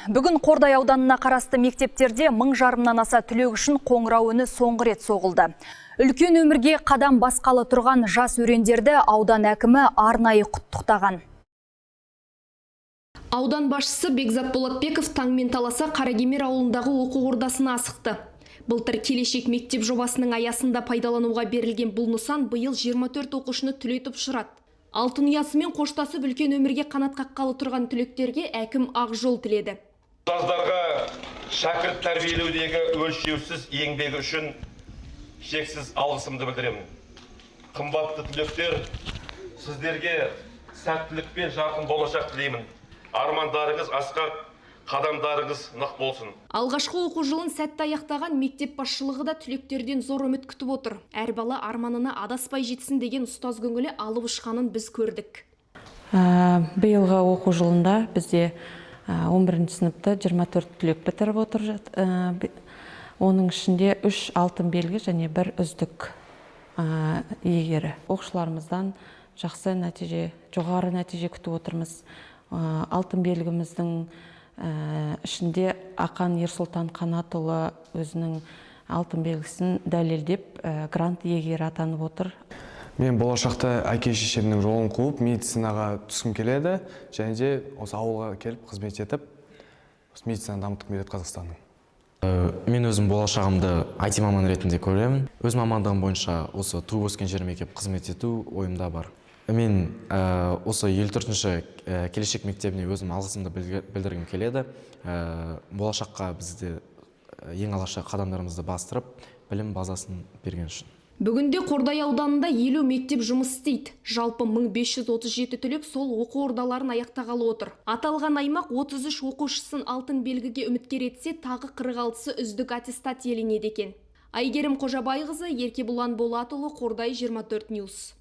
Бүгін Қордай ауданына қарасты мектептерде 1000 аса түлек үшін қоңырау үні соңғы рет соғылды. Үлкен өмірге қадам басқалы тұрған жас өрендерді аудан әкімі арнайы құттықтаған. Аудан басшысы Бекзат Болатбеков таңмен таласа Қаракемер ауылындағы оқу ордасына асықты. Былтыр келешек мектеп жобасының аясында пайдалануға берілген бұл нысан биыл 24 оқушыны түлетіп ұшырады. Алтын ұясымен қоштасып үлкен өмірге қанат қаққалы тұрған түлектерге әкім ақ жол тіледі. Ұстаздарға шәкірт тәрбиелеудегі өлшеусіз еңбегі үшін шексіз алғысымды білдіремін. Қымбатты түлектер, сіздерге сәттілік пен жарқын болашақ тілеймін. Армандарыңыз асқақ, қадамдарыңыз нық болсын. Алғашқы оқу жылын сәтті аяқтаған мектеп басшылығы да түлектерден зор үміт күтіп отыр. Әр бала арманына адаспай жетсін деген ұстаз көңілі алып ұшқанын біз көрдік. Биылғы оқу жылында бізде 11 сыныпты 24 түлек бітіріп отыр. Оның ішінде 3 алтын белгі және 1 үздік иегері. Оқушыларымыздан жақсы нәтиже, жоғары нәтиже күтіп отырмыз. Алтын белгіміздің ішінде Ақан Ерсұлтан Қанатұлы өзінің алтын белгісін дәлелдеп грант иегері атанып отыр. Мен болашақта әке-шешемнің жолын қуып медицинаға түскім келеді, және де осы ауылға келіп қызмет етіп, медицинаны дамытқым келеді Қазақстанның. Мен өзім болашағымды IT маман ретінде көремін. Өз мамандығым бойынша осы туып өскен жеріме келіп қызмет ету ойымда бар. Мен осы 54-ші келешек мектебіне өзім алғысымды білдіргім келеді. Болашаққа бізде ең алғашқы қадамдарымызды бастырып, білім базасын берген үшін. Бүгінде Қордай ауданында 50 мектеп жұмыс істейді. Жалпы 1537 түлек сол оқу ордаларын аяқтағалы отыр. Аталған аймақ 33 оқушысын алтын белгіге үміткер етсе, тағы 46-сы үздік аттестат иеленеді екен. Айгерім Қожабайқызы, Еркебұлан Болатұлы, Қордай 24 Ньюс.